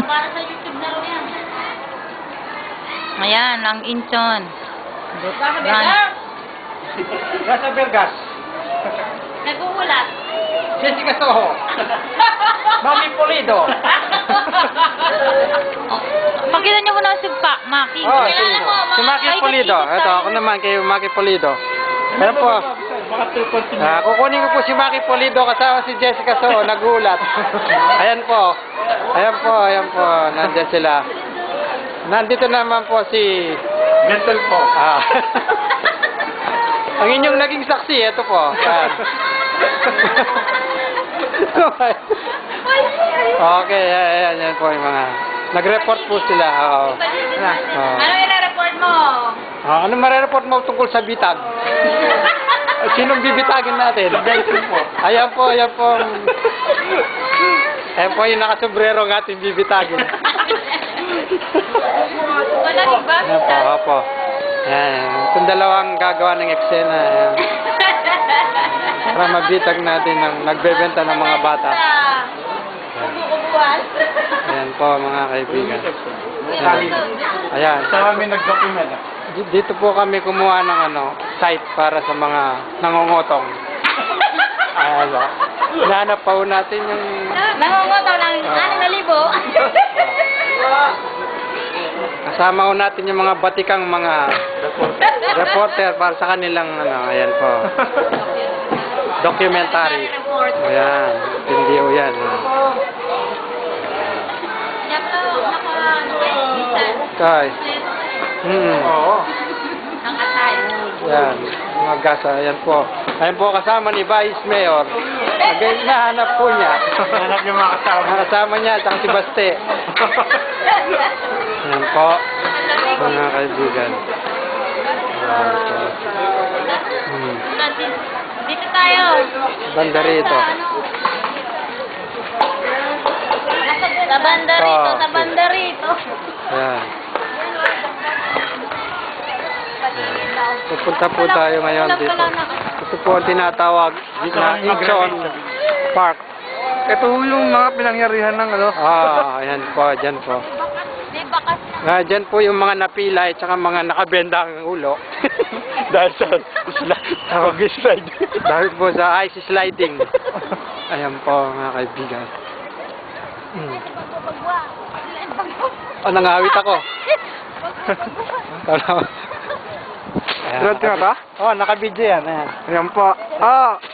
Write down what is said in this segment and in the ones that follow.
Para sa YouTube na raw yan. Ayan, ang Incheon. Nasa Belgas. Nagugulat. Jessica Soho. Mami Polido. Pakita niyo muna si Maki. Oh, Kilala mo, si Maki Ay, Polido. nag-iisip Ito, tayo. ako naman kay Maki Polido. Ayan po. Kukunin ko po si Maki Polido kasama si Jessica Soho. Nagulat. Ayan po. Ayan po, ayan po. Nandiyan sila. Nandito naman po si... Mental po. Ang inyong naging saksi, ito po. Ayan. Okay, ayan, yan po yung mga... Nag-report po sila. Oo. Ano i-report mo? Ano marereport mo tungkol sa bitag? Sinong bibitagin natin? Ayan po, ayan po. Ayan po yung nakasombrero ng ating bibitagin. Walang iba? Ayan po, opo. Ayan, itong dalawang gagawa ng eksena. Ayan. Para mabitag natin ng nagbebenta ng mga bata. Kubukubuan. Ayan po mga kaibigan. Ayan. Ayan. Sa amin nag-document. Dito po kami kumuha ng site para sa mga nangongotong. Ayan o. Nahanap pa po natin yung... Nangungotaw ng 6,000. Kasama ko natin yung mga batikang mga reporter para sa kanilang ayan po. Documentary. Ayan. Hindi o yan. Guys. Oo. Ang asal. Yan. Mga gasa. Ayan po. Ayan po kasama ni Vice Mayor. Nahanap po niya. Hanap yung mga kasama. Kasama niya. Tsaka si Baste. Ayan po. Mga kaibigan. Ayan po. Dito tayo. Banda rito. Sa banda rito, sa banda rito. Ayan. Pupunta po tayo ngayon dito. Ito po ang tinatawag na Incheon Park. Ito yung mga pinangyarihan ng Ayan po, dyan po. Di bakas na. Dyan po yung mga napilay at saka mga nakabenda ang ulo. Dahil sa slide. Dahil po sa ice sliding. Ayan po mga kaibigan. Nangawit ako. Diretso na ba? Nakabidyo yan. Ayan. Ayan po.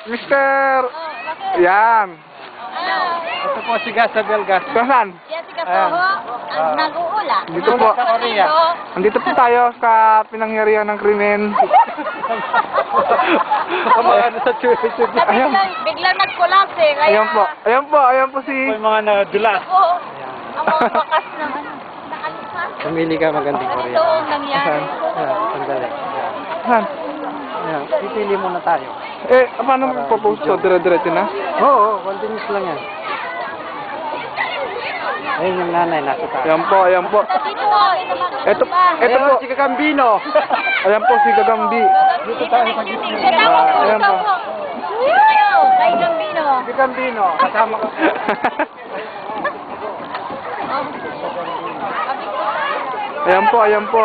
Mister! Yan. Ito po si Gasa Belgas. Saan? Jessica Soho, ang nag-uula. Dito po. Sa Korea. Andito po tayo sa pinangyarihan ng krimen. Sa Churchill. Biglang nag-collapse eh. Kaya Ayan po. Ayan po. Ayan po si... Yung mga nadulas. ako, ang mga bakas ng nakalipas. Pumili ka magandang Ito Korea. ang nangyari. Sandali. Saan? Ayan. Pipili muna tayo. Paano mo ipopost ko? Dire-diretso na? Oo, continuous lang yan. Ayun yung nanay, nasa tayo. Ayan po. Ayan po. Dito po. Ito po. si Kakambino. Ayan po si Gagambi. Dito tayo sa gitna. Ayan po. Kay Gambino. Si Kakambino, kasama ko. Ayan po. Ayan po.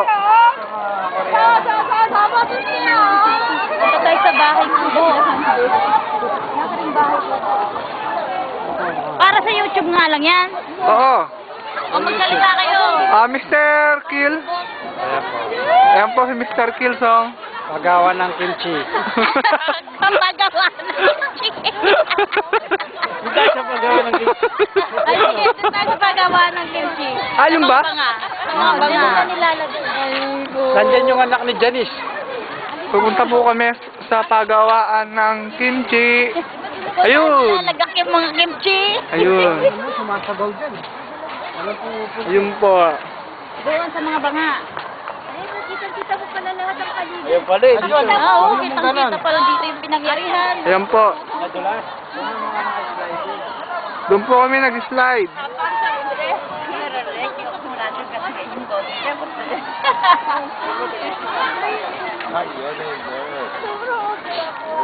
Ito tayo sa bahay ko. Para sa YouTube nga lang yan. Oo. O magsalita kayo. Mr. Kill. Ayan po. Ayan po si Mr. Kill Song. Pagawa ng kimchi. Kapagawa ng kimchi. Dahil sa paggawa ng kimchi. Ay, sige, ito tayo sa paggawa ng kimchi. Yung ba? Mga banga nilalagay. Nandyan yung anak ni Janice. Pupunta po kami sa pagawaan ng kimchi. Ayun. Nilalagak yung mga kimchi. Ayun. Sumasabaw dyan. Ayun po. Doon sa mga banga. Ay, nakita-kita mo pala lahat ng paligid. Ayun pala eh. Oo, kitang-kita pala dito yung pinangyarihan. Ayan po. Nadulas. Doon po kami nag-slide.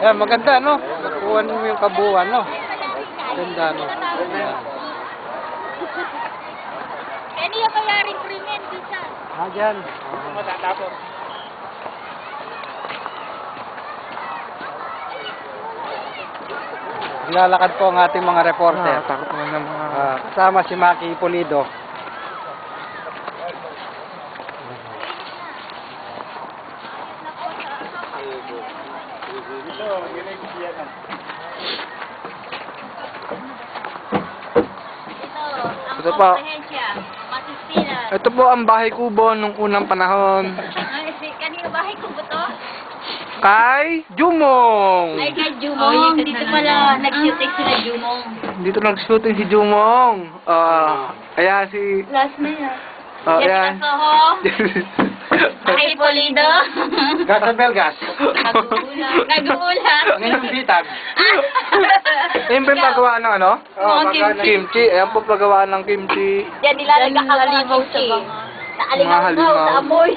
Yan, maganda, no? Nakuha mo yung kabuuan, no? Maganda, no? Yan. Yan yung mayaring krimen, bisa. Dyan. Lalakad po ang ating mga reporter. Takot naman ng mga... Kasama si Maki Pulido. Ito po. Masistilan. Ito po ang bahay kubo nung unang panahon. Kanino bahay ko ba to? Kay Jumong! Ay, kay Jumong. Dito pala nag-shooting sila Jumong. Dito nag-shooting si Jumong. Ayan si... Last na yan. Ayan. Jessica Soho. Kay Polido. Gas at Belgas. Nag-uulat. Ngayon bitag. Ayun po yung paggawa ng ano? Mga kimchi. Kimchi. Ayan po paggawa ng kimchi. Yan nilalagay ka mga kimchi. Naalimangaw sa amoy.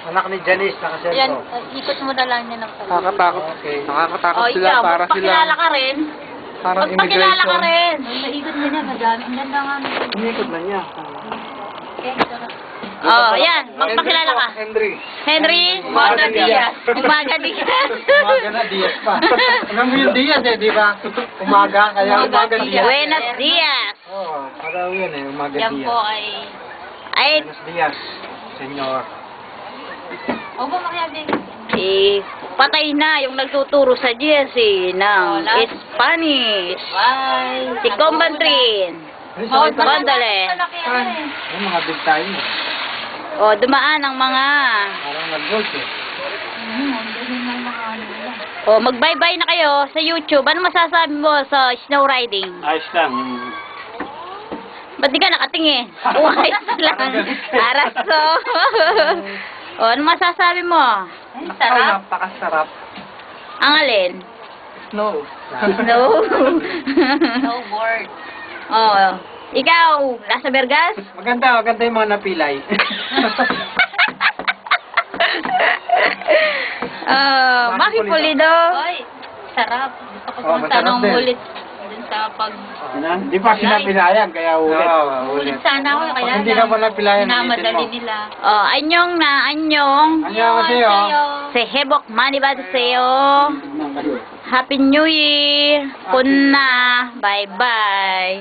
Anak ni Janice Yan, nakaselfo. ikot mo na lang yan ng pala. Nakakatakot. Okay. Nakakatakot O, sila ikaw, para magpakilala sila... ka rin. Parang Magpakilala ka immigration. rin. Maikot mo na, madami. Ang ganda nga. Umikot na niya. Oh, yan. Magpakilala ka. Henry. Henry Umaga Diaz. Umaga Diaz. Umaga na, Diaz pa. Alam mo yung Diaz di ba? Umaga, kaya umaga Diaz. Buenos Diaz. Oo, paraw yun umaga Yan Diaz. po ay... Ay, Buenos Diaz, senyor. O ba makiyabi? patay na yung nagtuturo sa GSC ng Wala. Spanish. Bye. Si Combantrin. Gondole. Yung mga big time. O, dumaan ang mga... Parang nag-golf eh. O, mag-bye-bye na kayo sa YouTube. Ano masasabi mo sa snow riding? Ayos lang. Ba't di ka nakatingin? Uwais lang. Araso. O, ano masasabi mo? Ay, sarap. Napakasarap. Ang alin? Snow. No? Snowboard. Oh, ikaw, nasa Bergas? Maganda yung mga napilay. Maki Pulido. Ay, sarap. Gusto ko Oh, pumunta masarap nung din. ulit. Dun sa pag... Di pa sinapilayan, kaya ulit. Ulit sana ako, kaya Hindi ka pa napilayan, namadali ulitin mo. nila. Oh, anyong na, anyong. Annyeonghaseyo. Si Hebok Manibad sa'yo. Happy New Year. Kunna. Bye-bye.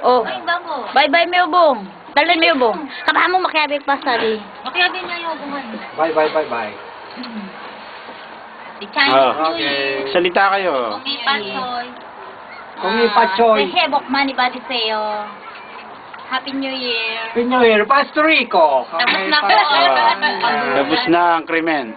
Oh, Ay, bango. bye-bye, Meubong. Dalhin, Meubong. Kabahan mo makiabig pa sali. Makiyabi na yung buwan. Bye. Si Chinese New Okay. Year. Salita kayo. Kung Pasoy. Kung ipachoy. Si Hebok Manibad sa'yo. Happy New Year. Pinoy, Pastor Rico. Tapos na po. Tapos na ang krimen.